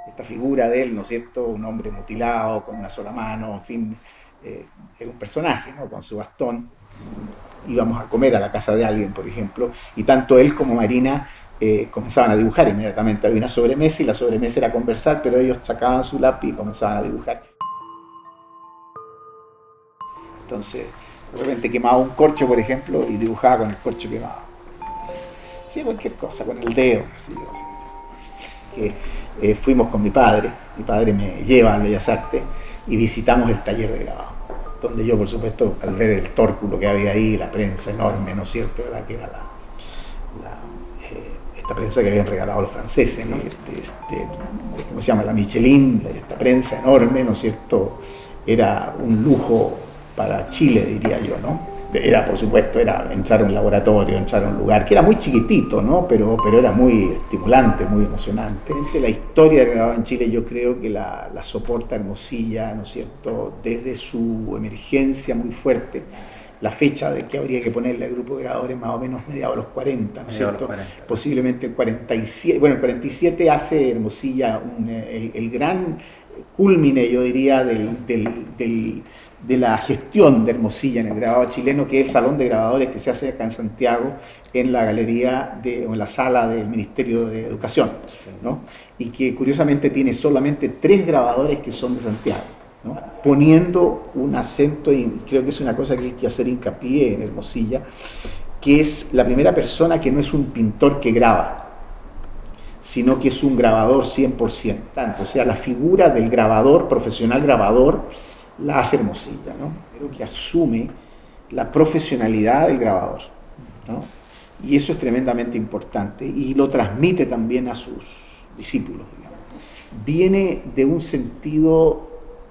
esta figura de él, ¿no es cierto? Un hombre mutilado, con una sola mano, en fin, era un personaje, ¿no? Con su bastón. Íbamos a comer a la casa de alguien, por ejemplo, y tanto él como Marina comenzaban a dibujar inmediatamente. Había una sobremesa y la sobremesa era conversar, pero ellos sacaban su lápiz y comenzaban a dibujar. Entonces, de repente quemaba un corcho, por ejemplo, y dibujaba con el corcho quemado. Sí, cualquier cosa, con el dedo. ¿Sí? Que, fuimos con mi padre me lleva a Bellas Artes y visitamos el taller de grabado, donde yo, por supuesto, al ver el tórculo que había ahí, la prensa enorme, ¿no es cierto?, que era esta prensa que habían regalado los franceses, ¿no? ¿Cómo se llama? La Michelin, esta prensa enorme, ¿no es cierto?, era un lujo para Chile, diría yo, ¿no? Era, por supuesto, era entrar a un laboratorio, entrar a un lugar que era muy chiquitito, ¿no? Pero era muy estimulante, muy emocionante. La historia del grabado en Chile yo creo que la soporta Hermosilla, ¿no es cierto?, desde su emergencia muy fuerte. La fecha de que habría que ponerle al grupo de grabadores más o menos mediados de los 40, ¿no es cierto? Posiblemente el 47, bueno, el 47 hace Hermosilla el gran cúlmine, yo diría, de la gestión de Hermosilla en el grabado chileno, que es el salón de grabadores que se hace acá en Santiago, en la galería o en la sala del Ministerio de Educación, ¿no? Y que curiosamente tiene solamente 3 grabadores que son de Santiago, ¿no? Poniendo un acento, y creo que es una cosa que hay que hacer hincapié en Hermosilla, que es la primera persona que no es un pintor que graba, sino que es un grabador 100%. O sea, la figura del grabador, profesional grabador, la hace Hermosilla, ¿no? Pero que asume la profesionalidad del grabador, ¿no? Y eso es tremendamente importante y lo transmite también a sus discípulos, digamos. Viene de un sentido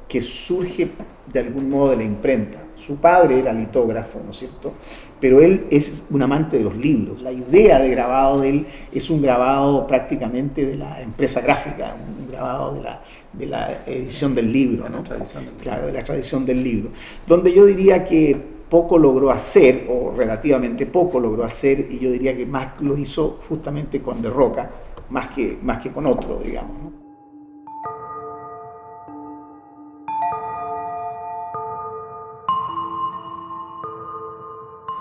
que surge de algún modo de la imprenta. Su padre era litógrafo, ¿no es cierto?, pero él es un amante de los libros. La idea de grabado de él es un grabado prácticamente de la empresa gráfica, un grabado de la edición del libro, ¿no? Claro, de la tradición del libro. Donde yo diría que poco logró hacer, o relativamente poco logró hacer, y yo diría que más lo hizo justamente con De Roca, más que con otro, digamos, ¿no?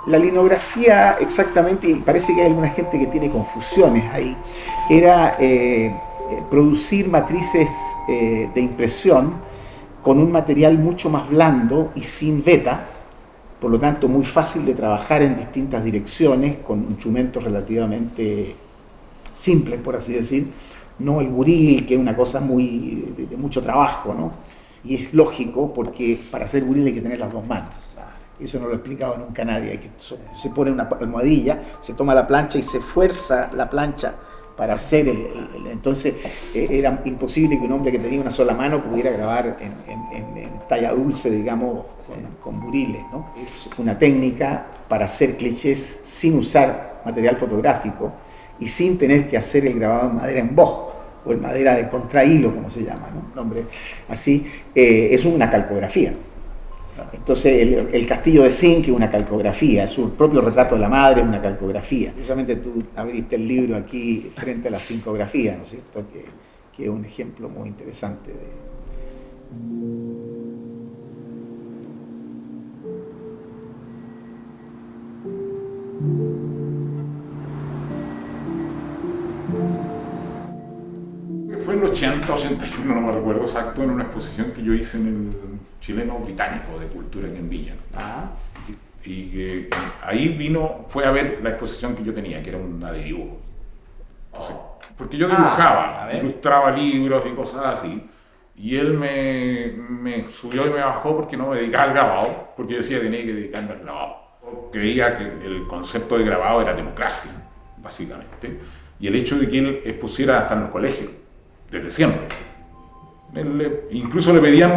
La linografía, exactamente, y parece que hay alguna gente que tiene confusiones ahí, era producir matrices de impresión con un material mucho más blando y sin veta, por lo tanto muy fácil de trabajar en distintas direcciones, con instrumentos relativamente simples, por así decir, no el buril, que es una cosa muy de mucho trabajo, ¿no? Y es lógico porque para hacer buril hay que tener las 2 manos. Eso no lo ha explicado nunca nadie. Se pone una almohadilla, se toma la plancha y se fuerza la plancha para hacer entonces era imposible que un hombre que tenía una sola mano pudiera grabar en talla dulce, digamos, con buriles, ¿no? Es una técnica para hacer clichés sin usar material fotográfico y sin tener que hacer el grabado en madera en boj o en madera de contrahilo, como se llama, ¿no? Nombre así, es una calcografía. Entonces el castillo de Zinc es una calcografía, su propio retrato de la madre es una calcografía. Precisamente tú abriste el libro aquí frente a la zincografía, ¿no es cierto?, que es un ejemplo muy interesante de... Fue en el 80, 81, no me recuerdo exacto, en una exposición que yo hice en el Chileno Británico de Cultura aquí en Viña. Y ahí fue a ver la exposición que yo tenía, que era una de dibujo. Entonces, porque yo dibujaba, ilustraba libros y cosas así, y él me subió y me bajó porque no me dedicaba al grabado, porque yo decía que tenía que dedicarme al grabado. Creía que el concepto de grabado era democracia, básicamente, y el hecho de que él expusiera hasta en los colegios, desde siempre. Incluso le pedían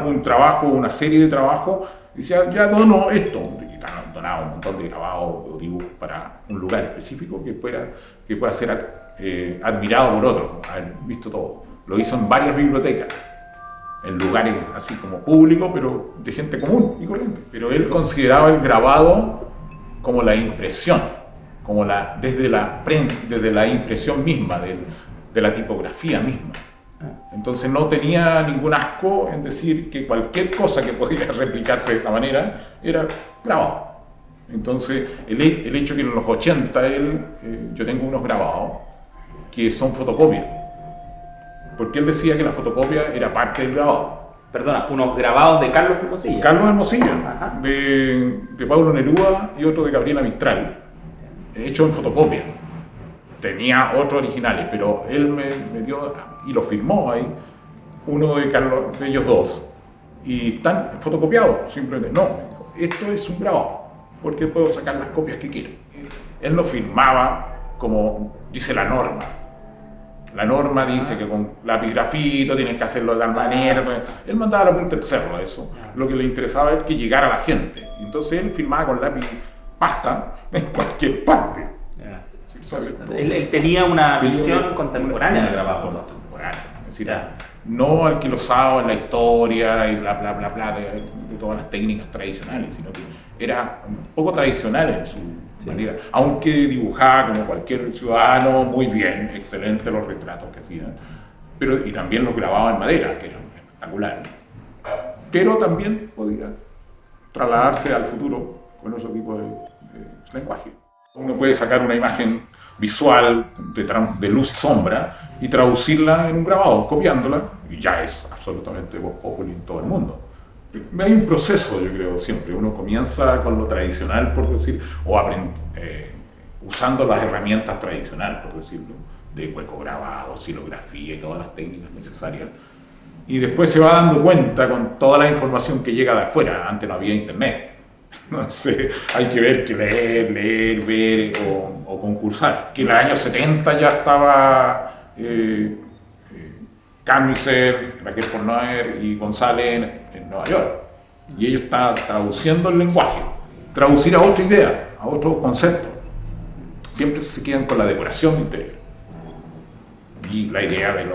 un trabajo, una serie de trabajos, y decía, ya dono esto, y donaba un montón de grabados o dibujos para un lugar específico que pueda ser admirado por otros, haber visto todo. Lo hizo en varias bibliotecas, en lugares así como públicos, pero de gente común y corriente. Pero él consideraba el grabado como la impresión, desde la impresión misma, de la tipografía misma. Entonces no tenía ningún asco en decir que cualquier cosa que podía replicarse de esa manera era grabado. Entonces el hecho que en los 80 yo tengo unos grabados que son fotocopias, porque él decía que la fotocopia era parte del grabado. Perdona, unos grabados de Carlos Hermosilla. Carlos Hermosilla, de Pablo Neruda y otro de Gabriela Mistral, hecho en fotocopia. Tenía otros originales, pero él me dio y lo firmó ahí, uno de Carlos, de ellos dos, y están fotocopiados. Simplemente, no, esto es un grabado, porque puedo sacar las copias que quiero. Él lo firmaba como dice la norma. La norma dice que con lápiz grafito tienes que hacerlo de tal manera. Él mandaba la punta del cerro a eso. Lo que le interesaba es que llegara a la gente. Entonces él firmaba con lápiz pasta en cualquier parte. Él tenía una visión contemporánea del grabado. Contemporánea. Es decir, no alquilosado en la historia y bla, bla, bla, bla, de todas las técnicas tradicionales, sino que era un poco tradicional en su manera, aunque dibujaba como cualquier ciudadano muy bien, excelente los retratos que hacía, pero, y también los grababa en madera, que eran espectaculares, pero también podía trasladarse al futuro con otro tipo de lenguaje. Uno puede sacar una imagen visual de luz y sombra y traducirla en un grabado, copiándola, y ya es absolutamente voz populi en todo el mundo. Hay un proceso, yo creo, siempre. Uno comienza con lo tradicional, por decir, o usando las herramientas tradicionales, por decirlo, de hueco grabado, silografía y todas las técnicas necesarias. Y después se va dando cuenta con toda la información que llega de afuera. Antes no había internet. Entonces hay que ver que leer, ver o concursar. Que en los años 70 ya estaba Camiser, Raquel Fornoer y González en Nueva York. Y ellos están traduciendo el lenguaje, traducir a otra idea, a otro concepto. Siempre se quedan con la decoración de interior. Y la idea de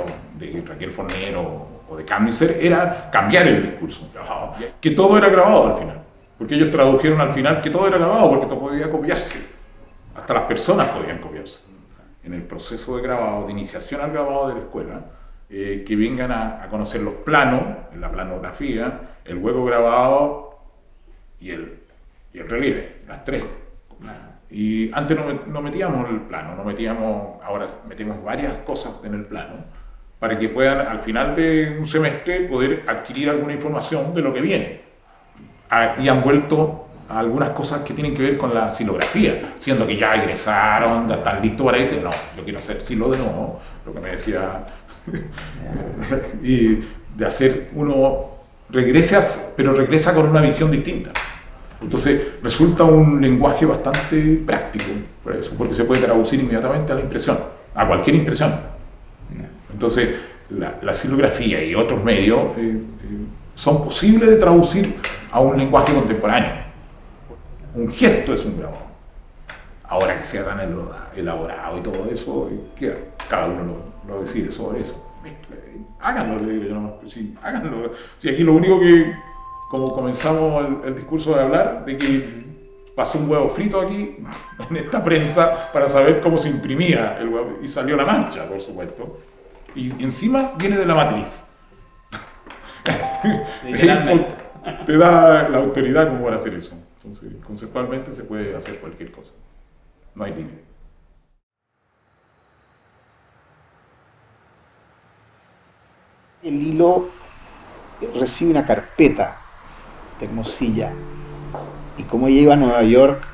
Raquel Fornoer o de Camiser era cambiar el discurso, que todo era grabado al final. Porque ellos tradujeron al final que todo era grabado, porque todo podía copiarse. Hasta las personas podían copiarse. En el proceso de grabado, de iniciación al grabado de la escuela, que vengan a conocer los planos, la planografía, el hueco grabado y el relieve, las tres. Y antes no metíamos el plano, ahora metemos varias cosas en el plano, para que puedan al final de un semestre poder adquirir alguna información de lo que viene. Y han vuelto a algunas cosas que tienen que ver con la silografía, siendo que ya egresaron, ya están listos para irse. No, yo quiero hacer silo de nuevo, lo que me decía, y de hacer pero regresa con una visión distinta. Entonces resulta un lenguaje bastante práctico, por eso, porque se puede traducir inmediatamente a la impresión, a cualquier impresión. Entonces la silografía y otros medios son posibles de traducir a un lenguaje contemporáneo. Un gesto es un grabado. Ahora que sea tan elaborado y todo eso, cada uno lo decide sobre eso. Háganlo, le digo yo nomás. Sí, háganlo. Si aquí lo único que, como comenzamos el discurso de hablar, de que pasó un huevo frito aquí en esta prensa para saber cómo se imprimía el huevo y salió la mancha, por supuesto. Y encima viene de la matriz. Te da la autoridad como para hacer eso. Entonces, conceptualmente se puede hacer cualquier cosa. No hay límite. El hilo recibe una carpeta de Hermosilla y como ella iba a Nueva York,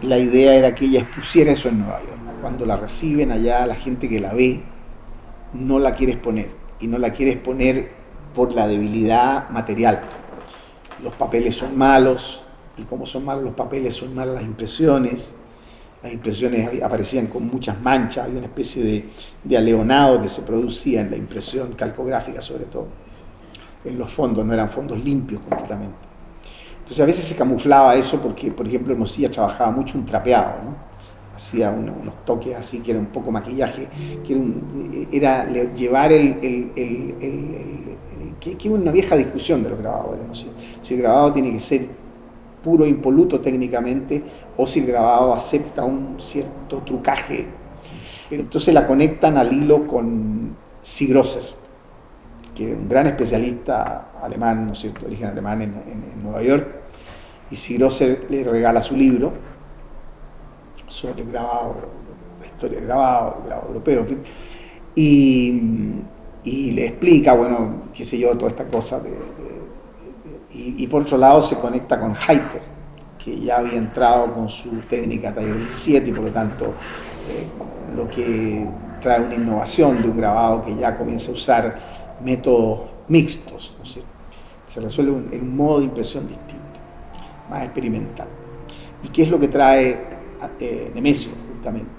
la idea era que ella expusiera eso en Nueva York. Cuando la reciben allá, la gente que la ve no la quiere exponer, y no la quiere exponer por la debilidad material. Los papeles son malos, y como son malos los papeles, son malas las impresiones. Las impresiones aparecían con muchas manchas, había una especie de aleonado que se producía en la impresión calcográfica, sobre todo. En los fondos, no eran fondos limpios completamente. Entonces a veces se camuflaba eso porque, por ejemplo, Hermosilla trabajaba mucho un trapeado, ¿no? Hacía unos toques así, que era un poco maquillaje, que era llevar que es una vieja discusión de los grabadores, ¿no? Si el grabado tiene que ser puro, impoluto técnicamente, o si el grabado acepta un cierto trucaje. Entonces la conectan al hilo con C. Grosser, que es un gran especialista alemán, ¿no es cierto?, de origen alemán en Nueva York, y C. Grosser le regala su libro sobre el grabado, la historia del grabado, el grabado europeo, en fin, y le explica, bueno, qué sé yo, toda esta cosa y por otro lado se conecta con Heiter, que ya había entrado con su técnica taller 17 y por lo tanto lo que trae una innovación de un grabado que ya comienza a usar métodos mixtos, ¿no sé? Se resuelve en un modo de impresión distinto, más experimental. ¿Y qué es lo que trae Nemesio, justamente?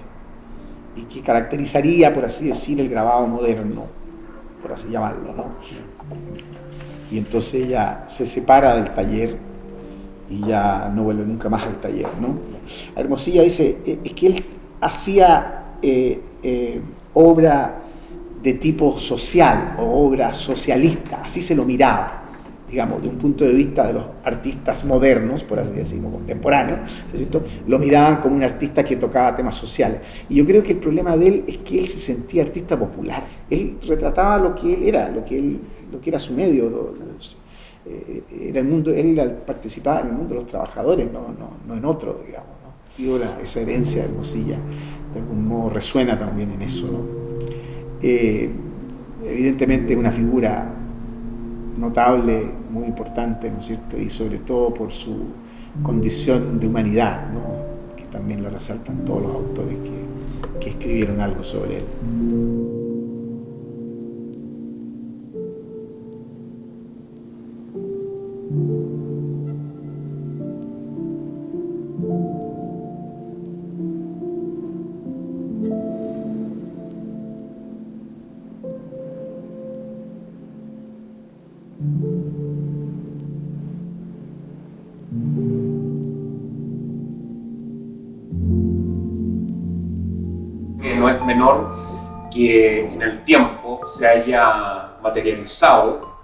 Y que caracterizaría, por así decir, el grabado moderno, por así llamarlo, ¿no? Y entonces ella se separa del taller y ya no vuelve nunca más al taller, ¿no? Hermosilla dice, es que él hacía obra de tipo social o obra socialista, así se lo miraba, digamos, de un punto de vista de los artistas modernos, por así decirlo, contemporáneos, ¿cierto? Lo miraban como un artista que tocaba temas sociales. Y yo creo que el problema de él es que él se sentía artista popular. Él retrataba lo que él era, lo que era su medio, era el mundo, él participaba en el mundo de los trabajadores, no en otro, digamos, ¿no? Y ahora esa herencia de Hermosilla de algún modo resuena también en eso, ¿no? Evidentemente es una figura notable, muy importante, ¿no es cierto? Y sobre todo por su condición de humanidad, ¿no? Que también lo resaltan todos los autores que escribieron algo sobre él. No es menor que en el tiempo se haya materializado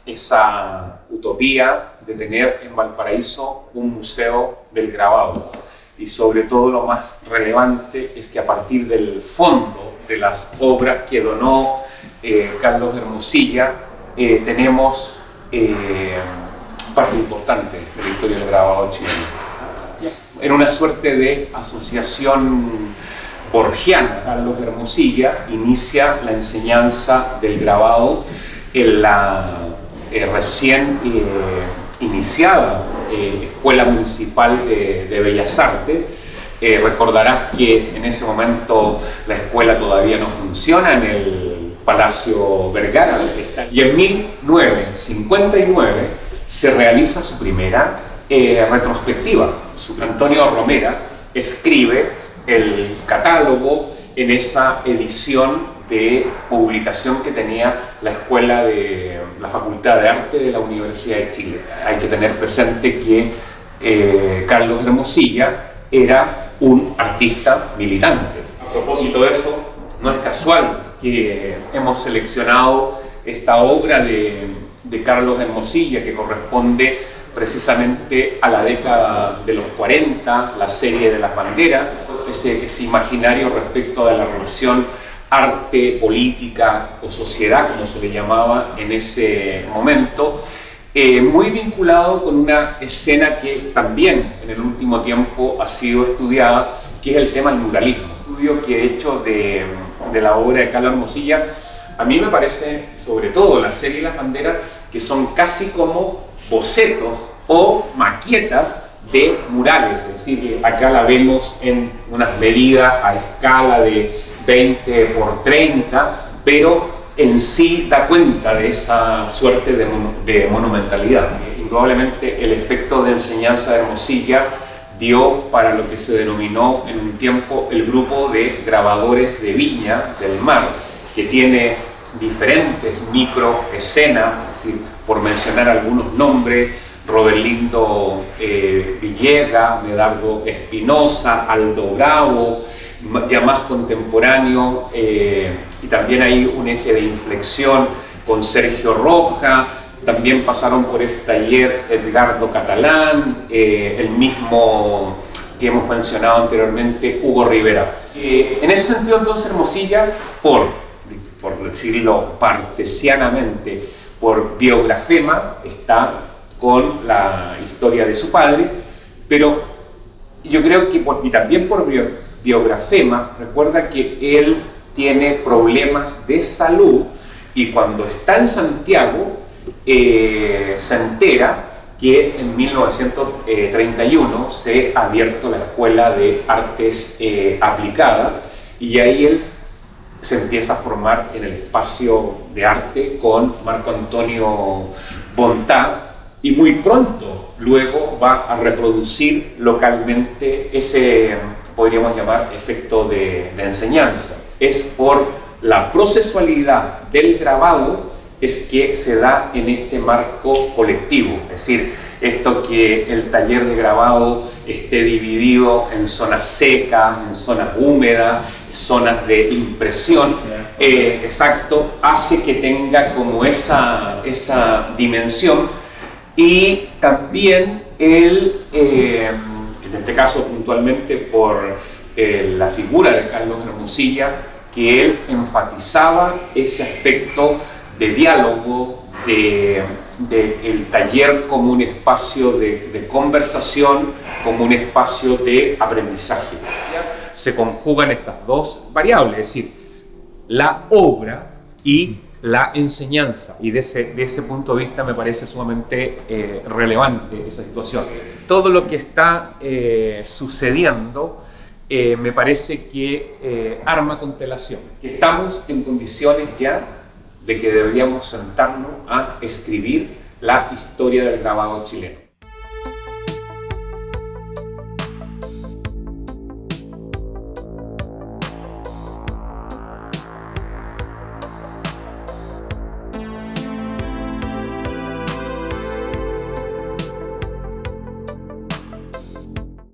esa utopía de tener en Valparaíso un museo del grabado. Y sobre todo lo más relevante es que a partir del fondo de las obras que donó Carlos Hermosilla tenemos parte importante de la historia del grabado chileno. En una suerte de asociación borgiana, Carlos Hermosilla inicia la enseñanza del grabado en la recién iniciada Escuela Municipal de Bellas Artes. Recordarás que en ese momento la escuela todavía no funciona en el Palacio Vergara, y en 1959 se realiza su primera retrospectiva. Antonio Romera escribe el catálogo en esa edición de publicación que tenía la escuela de la Facultad de Arte de la Universidad de Chile. Hay que tener presente que Carlos Hermosilla era un artista militante. A propósito de eso, no es casual que hemos seleccionado esta obra de Carlos Hermosilla, que corresponde precisamente a la década de los 40, la serie de las banderas, ese imaginario respecto de la relación arte, política o sociedad, como se le llamaba en ese momento, muy vinculado con una escena que también en el último tiempo ha sido estudiada, que es el tema del muralismo. Un estudio que he hecho de la obra de Carlos Hermosilla, a mí me parece, sobre todo la serie de las banderas, que son casi como bocetos o maquetas de murales, es decir, acá la vemos en unas medidas a escala de 20 por 30, pero en sí da cuenta de esa suerte de monumentalidad. Indudablemente el efecto de enseñanza de Hermosilla dio para lo que se denominó en un tiempo el grupo de grabadores de Viña del Mar, que tiene diferentes microescenas, es decir, por mencionar algunos nombres: Roberlindo Villega, Medardo Espinosa, Aldo Gabo, ya más contemporáneo, y también hay un eje de inflexión con Sergio Roja. También pasaron por este taller Edgardo Catalán, el mismo que hemos mencionado anteriormente, Hugo Rivera. En ese sentido, entonces, Hermosilla, por por decirlo partesianamente, por biografema, está con la historia de su padre, pero yo creo que, y también por biografema, recuerda que él tiene problemas de salud y cuando está en Santiago se entera que en 1931 se ha abierto la Escuela de Artes Aplicadas y ahí él se empieza a formar en el espacio de arte con Marco Antonio Bontá y muy pronto luego va a reproducir localmente ese, podríamos llamar, efecto de enseñanza. Es por la procesualidad del grabado es que se da en este marco colectivo, es decir, esto que el taller de grabado esté dividido en zonas secas, en zonas húmedas, zonas de impresión, exacto, hace que tenga como esa dimensión y también él, en este caso puntualmente por la figura de Carlos Hermosilla, que él enfatizaba ese aspecto de diálogo, el taller como un espacio de conversación, como un espacio de aprendizaje. Se conjugan estas dos variables, es decir, la obra y la enseñanza, y de ese punto de vista me parece sumamente relevante esa situación. Todo lo que está sucediendo me parece que arma constelación, que estamos en condiciones ya de que deberíamos sentarnos a escribir la historia del grabado chileno.